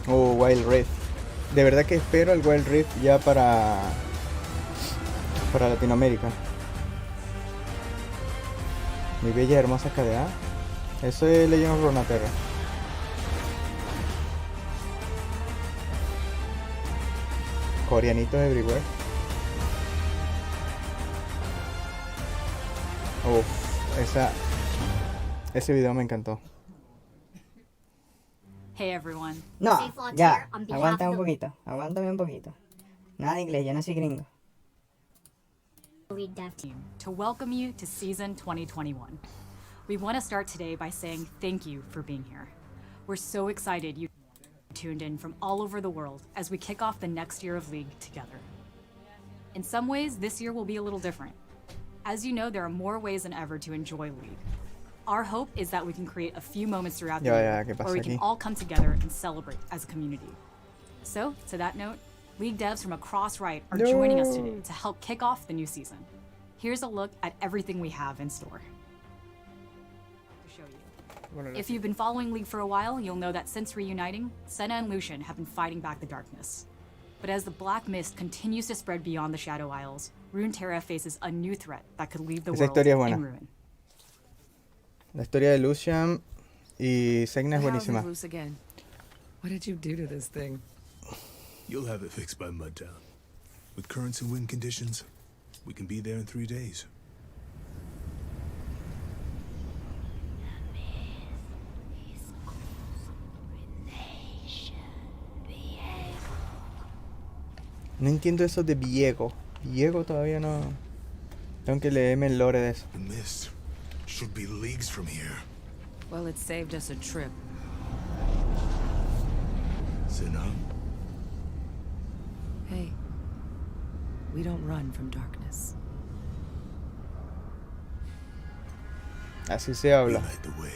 Oh, Wild Rift. De verdad que espero el Wild Rift ya para Latinoamérica. Mi bella y hermosa KDA. Eso es Legend of Runeterra. Coreanitos everywhere. Ese video me encantó. Hey everyone. No, ya, aguántame un poquito. Nada de inglés, yo no soy gringo. To welcome you to season 2021. We want to start today by saying thank you for being here. We're so excited you tuned in from all over the world as we kick off the next year of League together. In some ways, this year will be a little different. As you know, there are more ways than ever to enjoy League. Our hope is that we can create a few moments throughout the year where we can all come together and celebrate as a community. So, to that note, League devs from across Right are joining us today to help kick off the new season. Here's a look at everything we have in store. To show you. If you've been following League for a while, you'll know that since reuniting, Senna and Lucian have been fighting back the darkness. But as the black mist continues to spread beyond the Shadow Isles, Runeterra faces a new threat that could leave the world in ruin. La historia de Lucian y Segna es buenísima. What did you do to this thing? You'll have it fixed by Mudtown. With currents and wind conditions, we can be there in 3 days. No entiendo eso de Viego. Viego todavía no. Tengo que leerme el lore de eso. The mist should be leagues from here. Well, it saved us a trip. Senna? Hey, we don't run from darkness. Así se We habla. light the way.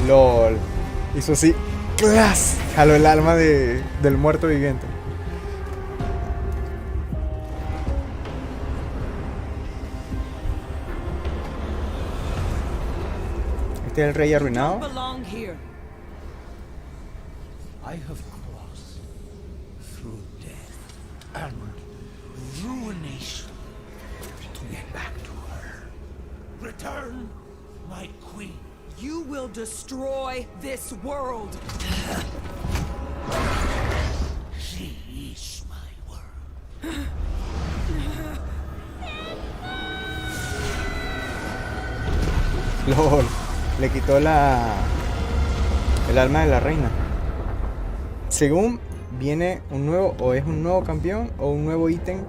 LOL. Hizo así. ¡Clas! Jaló el alma del muerto viviente. Este es el rey arruinado. I have crossed through death and ruination to get back to her. Return, my queen. You will destroy this world. She is my world. LOL. Le quitó el alma de la reina. Según viene un nuevo, o es un nuevo campeón o un nuevo ítem,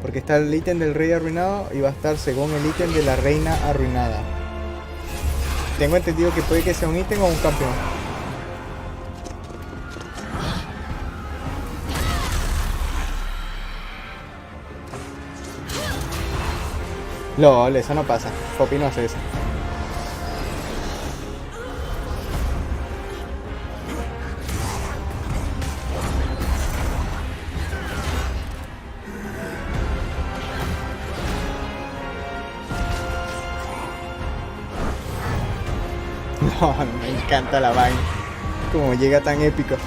porque está el ítem del rey arruinado y va a estar según el ítem de la reina arruinada. Tengo entendido que puede que sea un ítem o un campeón. LOL, eso no pasa. Poppy no hace eso. No, me encanta la vaina. Como llega tan épico.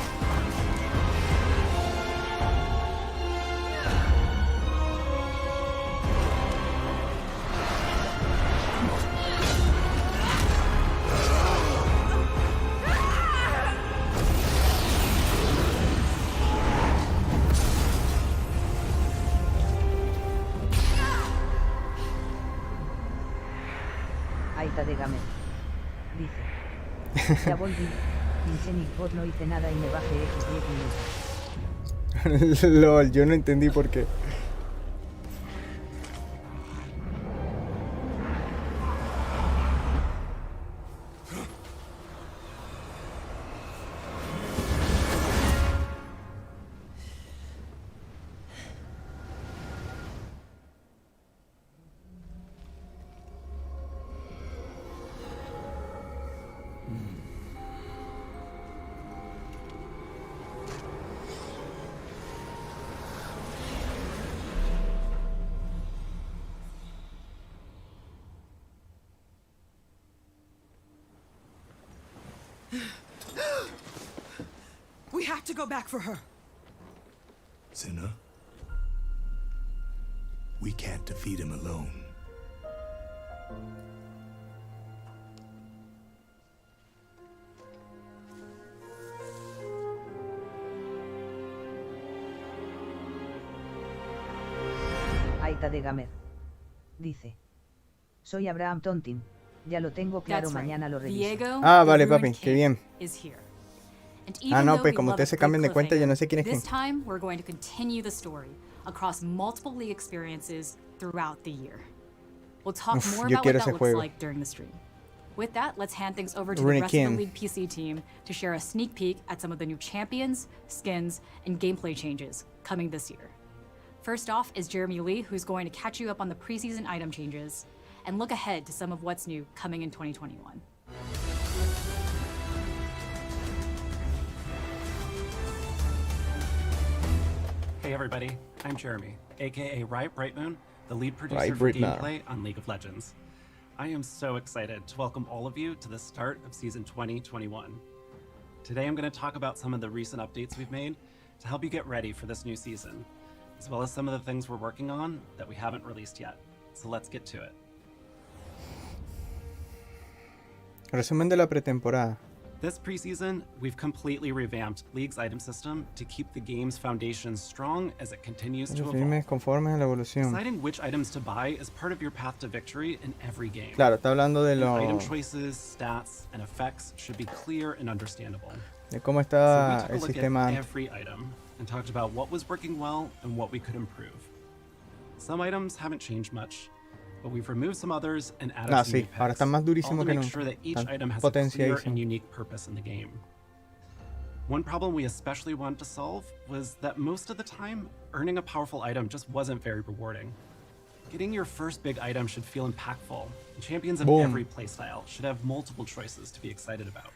Ahí está de Gamer. Dice. Ya volví. Pinché mi pod, no hice nada y me bajé esos 10 minutos. LOL, yo no entendí por qué. We have to go back for her. Senna, we can't defeat him alone. Aita de Gamer. Dice. Soy Abraham Tontin. Ya lo tengo claro, That's right. mañana lo reviso. Diego, Ah, the vale, Ruined papi, qué King, bien. is here. And Ah, even no, though pues we como love ustedes a se good cambian de cuenta, yo no sé quién es this quién. time we're going to continue the story across multiple league experiences throughout the year. We'll talk Uf, more yo about quiero what that ese looks juego. like during the stream. With that, let's hand things over to the Ruined rest of King. the League PC team to share a sneak peek at some of the new champions, skins, and gameplay changes coming this year. First off is Jeremy Lee, who's going to catch you up on the preseason item changes and look ahead to some of what's new coming in 2021. Hey everybody, I'm Jeremy, aka Riot Brightmoon, the lead producer Riot for Brightmoon. gameplay on League of Legends. I am so excited to welcome all of you to the start of Season 2021. Today I'm going to talk about some of the recent updates we've made to help you get ready for this new season, as well as some of the things we're working on that we haven't released yet. So let's get to it. Resumen de la pretemporada. This preseason, we've completely revamped League's item system to keep the game's foundation strong as it continues to Los evolve. filmes conformes a la evolución. Deciding which items to buy is part of your path to victory in every game. Claro, está hablando de, And item lo, choices, stats, and effects should be clear and understandable. de cómo So está we took a el look sistema at antes. every item and talked about what was working well and what we could improve. Some items haven't changed much, but we've removed some others and added Ah, some sí, new ahora picks, está más all durísimo to que make nunca. sure that each Están item has a clear and potenciadísimos. unique purpose in the game. One problem we especially wanted to solve was that most of the time, earning a powerful item just wasn't very rewarding. Getting your first big item should feel impactful, and champions of Boom. every playstyle should have multiple choices to be excited about.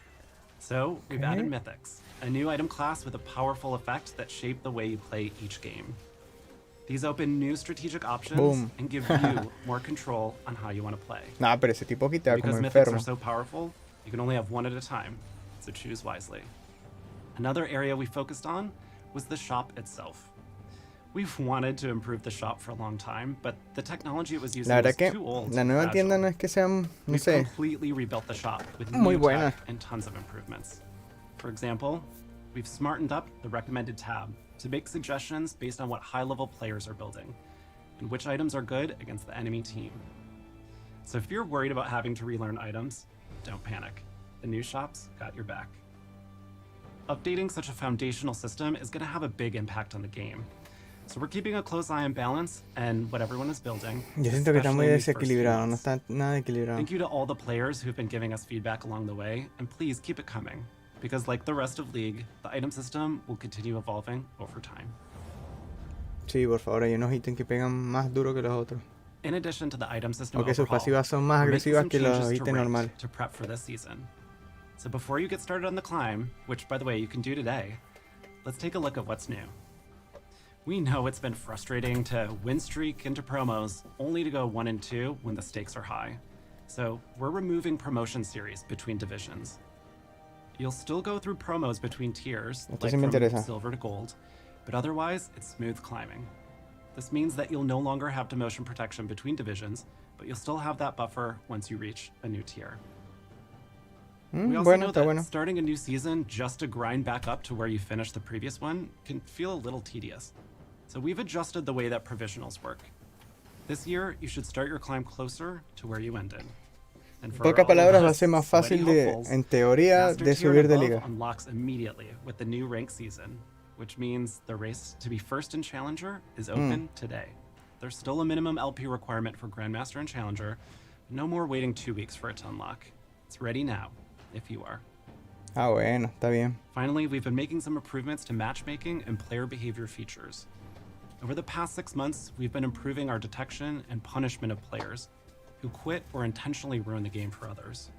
So, we've Okay. added Mythics, a new item class with a powerful effect that shape the way you play each game. These open new strategic options Boom. and give you more control on how you want to play. Nah, pero ese tipo aquí te da como Because Mythics enfermo. are so powerful, you can only have one at a time, so choose wisely. Another area we focused on was the shop itself. We've wanted to improve the shop for a long time, but the technology it was using La verdad was que too old. la and nueva fragile. tienda no es que sea, no We've sé, completely rebuilt the shop with Muy new buena. tech and tons of improvements. For example, we've smartened up the recommended tab to make suggestions based on what high-level players are building and which items are good against the enemy team. So if you're worried about having to relearn items, don't panic. The new shop's got your back. Updating such a foundational system is going to have a big impact on the game. So we're keeping a close eye on balance and what everyone is building. yo siento que está muy especially in these first few desequilibrado, no months. está nada equilibrado. Thank you to all the players who've been giving us feedback along the way, and please keep it coming, because like the rest of League, the item system will continue evolving over time. Sí, por favor, hay unos ítems que pegan más duro que los otros. In addition to the item system Aunque sus overhaul, pasivas son más we're making agresivas some que los changes to ítems ranked normales. to prep for this season. So before you get started on the climb, which by the way you can do today, let's take a look at what's new. We know it's been frustrating to win streak into promos only to go 1 and 2 when the stakes are high. So we're removing promotion series between divisions. You'll still go through promos between tiers, Esto like sí me from interesa. silver to gold, but otherwise it's smooth climbing. This means that you'll no longer have demotion protection between divisions, but you'll still have that buffer once you reach a new tier. We also Bueno, know está that bueno. starting a new season just to grind back up to where you finished the previous one can feel a little tedious. So we've adjusted the way that provisionals work. This year, you should start your climb closer to where you ended. And for Pocas all of palabras, va a us ser más sweaty fácil de, hopefuls, en teoría, Master de tier subir and de above liga. unlocks immediately with the new rank season, which means the race to be first in Challenger is open today. There's still a minimum LP requirement for Grandmaster and Challenger. No more waiting 2 weeks for it to unlock. It's ready now, if you are. Ah, bueno, está bien. Finally, we've been making some improvements to matchmaking and player behavior features. Over the past 6 months, we've been improving our detection and punishment of players who quit or intentionally ruin the game for others.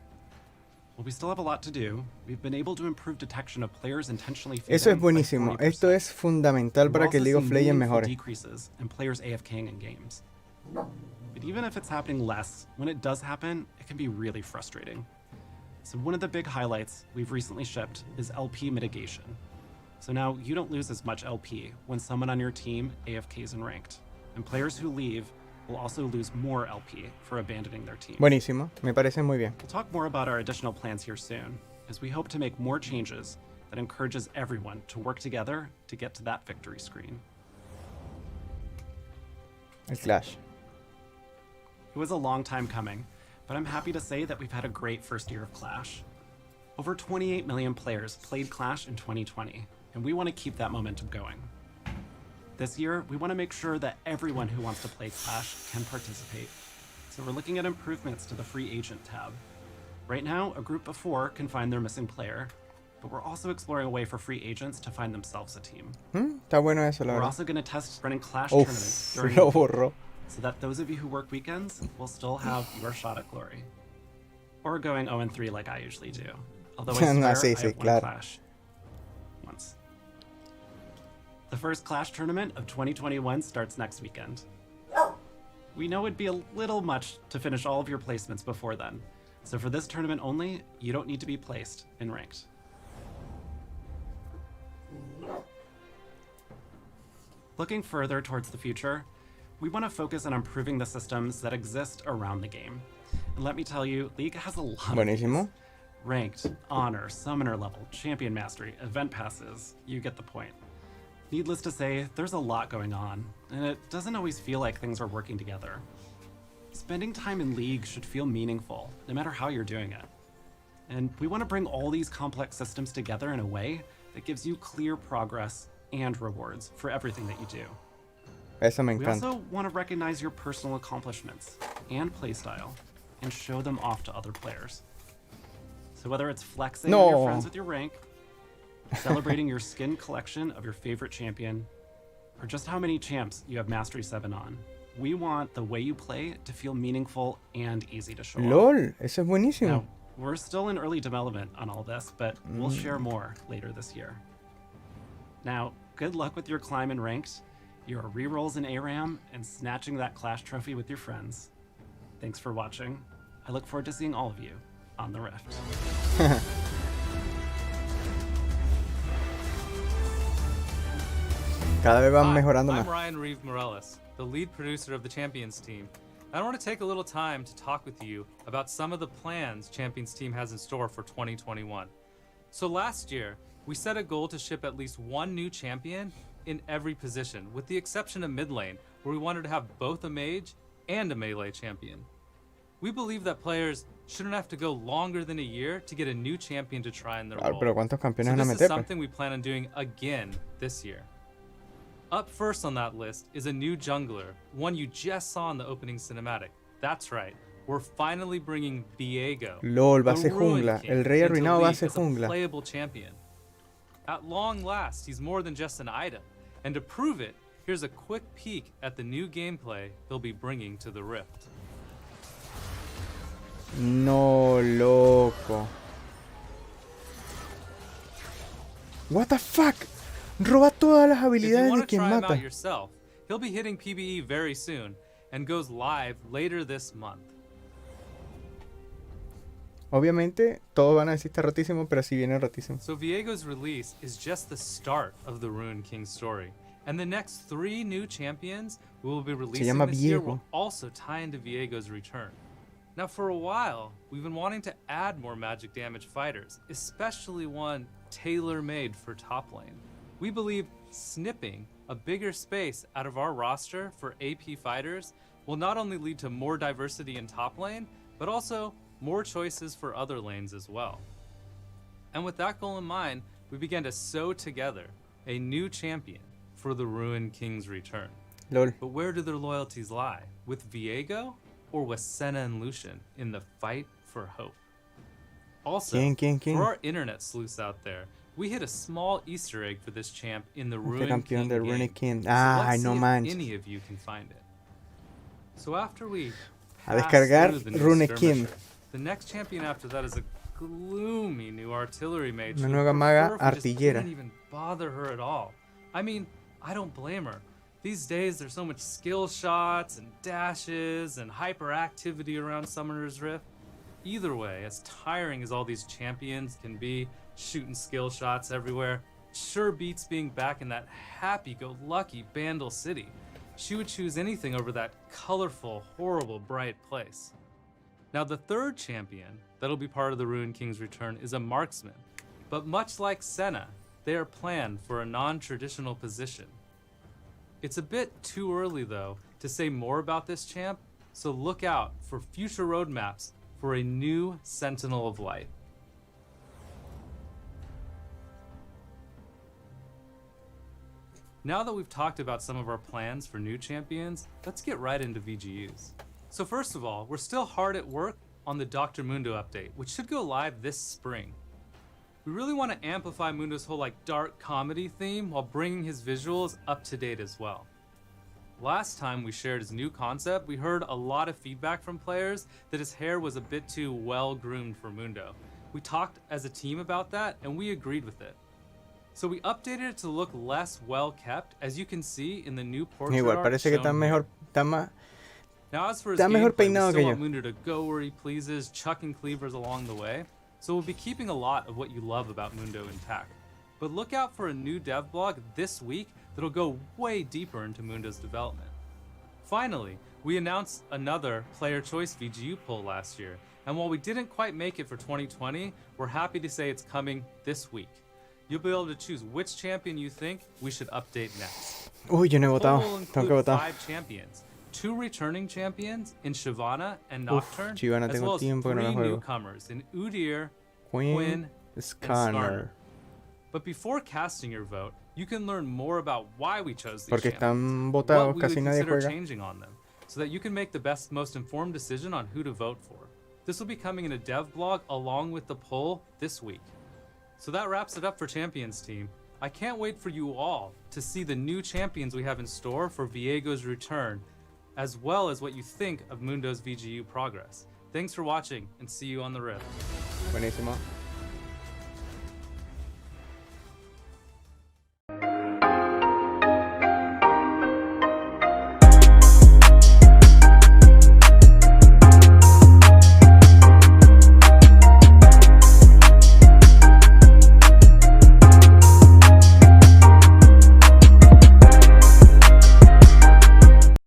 While we still have a lot to do, we've been able to improve detection of players intentionally Eso es feeding by buenísimo. 40%. Esto es fundamental We've para que also League of seen Legends meaningful mejore. decreases in players AFKing in games. But even if it's happening less, when it does happen, it can be really frustrating. So one of the big highlights we've recently shipped is LP mitigation. So now you don't lose as much LP when someone on your team AFKs in ranked. And players who leave will also lose more LP for abandoning their team. Buenísimo, me parece muy bien. We'll talk more about our additional plans here soon, as we hope to make more changes that encourages everyone to work together to get to that victory screen. El Clash. It was a long time coming, but I'm happy to say that we've had a great first year of Clash. Over 28 million players played Clash in 2020, and we want to keep that momentum going. This year, we want to make sure that everyone who wants to play Clash can participate. So we're looking at improvements to the free agent tab. Right now, a group of 4 can find their missing player, but we're also exploring a way for free agents to find themselves a team. Está bueno eso, la We're verdad. also going to test running Clash tournaments Uf, during lo the week, borró. so that those of you who work weekends will still have your shot at glory. Or going 0-3 like I usually do. Although I swear No, I sí, have sí, won claro. Clash once. The first Clash tournament of 2021 starts next weekend. We know it'd be a little much to finish all of your placements before then, so for this tournament only, you don't need to be placed in ranked. Looking further towards the future, we want to focus on improving the systems that exist around the game. And let me tell you, League has a lot of Buenísimo. these. Ranked, honor, summoner level, champion mastery, event passes, you get the point. Needless to say, there's a lot going on, and it doesn't always feel like things are working together. Spending time in League should feel meaningful, no matter how you're doing it. And we want to bring all these complex systems together in a way that gives you clear progress and rewards for everything that you do. Eso me We encanta. also want to recognize your personal accomplishments and playstyle and show them off to other players. So whether it's flexing on your No. friends with your rank, celebrating your skin collection of your favorite champion, or just how many champs you have Mastery 7 on, we want the way you play to feel meaningful and easy to show off. LOL, eso es buenísimo. Now, we're still in early development on all this, but we'll share more later this year. Now, good luck with your climb in ranked, your rerolls in ARAM, and snatching that Clash trophy with your friends. Thanks for watching. I look forward to seeing all of you on the Rift. Cada vez van Hi, mejorando I'm más. Ryan Reeve Morales, the lead producer of the Champions team. I want to take a little time to talk with you about some of the plans Champions team has in store for 2021. So last year, we set a goal to ship at least one new champion in every position, with the exception of mid lane, where we wanted to have both a mage and a melee champion. We believe that players shouldn't have to go longer than a year to get a new champion to try in their Claro, role. pero ¿cuántos campeones So van a this is meter? Pues? something we plan on doing again this year. Up first on that list is a new jungler, one you just saw in the opening cinematic. That's right, we're finally bringing Viego, LOL, va a the ser Ruin jungla. King, El rey into arruinado va a League ser as a jungla. playable champion. At long last, he's more than just an item, and to prove it, here's a quick peek at the new gameplay they'll be bringing to the Rift. No, loco. What the fuck? Roba todas las If you habilidades want de to quien try him mata. out yourself, he'll be hitting PBE very soon and goes live later this month. Obviamente, todos van a decir está rotísimo, pero sí viene rotísimo. So Viego's release is just the start of the Ruin King story, and the next 3 new champions we will be releasing llama this year Viego. will also tie into Viego's return. Now for a while, we've been wanting to add more magic damage fighters, especially one tailor-made for top lane. We believe snipping a bigger space out of our roster for AP fighters will not only lead to more diversity in top lane, but also more choices for other lanes as well. And with that goal in mind, we began to sew together a new champion for the Ruin King's return. LOL. But where do their loyalties lie? With Viego or with Senna and Lucian in the fight for hope? Also, ¿Quién? for our internet sleuths out there, we hit a small Easter egg for this champ in the Este Ruin campeón King del game. Ruin King. So Ay, let's no see if manches. any of you can find it. So after we A pass descargar through the new Rune skirmisher, King. the next champion after that is a gloomy new artillery mage. Una who'd nueva maga prefer if we just artillera. didn't even bother her at all. I mean, I don't blame her. These days there's so much skill shots and dashes and hyperactivity around Summoner's Rift. Either way, as tiring as all these champions can be, shooting skill shots everywhere, sure beats being back in that happy-go-lucky Bandle City. She would choose anything over that colorful, horrible, bright place. Now the third champion that'll be part of the Ruined King's return is a marksman. But much like Senna, they are planned for a non-traditional position. It's a bit too early though to say more about this champ, so look out for future roadmaps for a new Sentinel of Light. Now that we've talked about some of our plans for new champions, let's get right into VGUs. So first of all, we're still hard at work on the Dr. Mundo update, which should go live this spring. We really want to amplify Mundo's whole dark comedy theme while bringing his visuals up to date as well. Last time we shared his new concept, we heard a lot of feedback from players that his hair was a bit too well groomed for Mundo. We talked as a team about that and we agreed with it. So we updated it to look less well kept, as you can see in the new portrait Igual art parece que está shown mejor, here. está más, Now as for his está mejor gameplay, we peinado still que want yo. Mundo to go where he pleases, chucking cleavers along the way. So we'll be keeping a lot of what you love about Mundo intact. But look out for a new dev blog this week that'll go way deeper into Mundo's development. Finally, we announced another player choice VGU poll last year, and while we didn't quite make it for 2020, we're happy to say it's coming this week. You'll be able to choose which champion you think we should update next. Uy, yo no he The poll votado. will Tengo que include votar. 5 champions, 2 returning champions in Shyvana and Uf, Nocturne, Shyvana as tengo well as 3 tiempo que no la juego. newcomers in Udyr, Quinn, Quinn, and Scanner. Skarner. But before casting your vote, you can learn more about why we chose these Porque champions, están what votados, we casi would nadie consider juega. changing on them, so that you can make the best, most informed decision on who to vote for. This will be coming in a dev blog along with the poll this week. So that wraps it up for Champions team. I can't wait for you all to see the new champions we have in store for Viego's return, as well as what you think of Mundo's VGU progress. Thanks for watching, and see you on the rift. Buenísimo.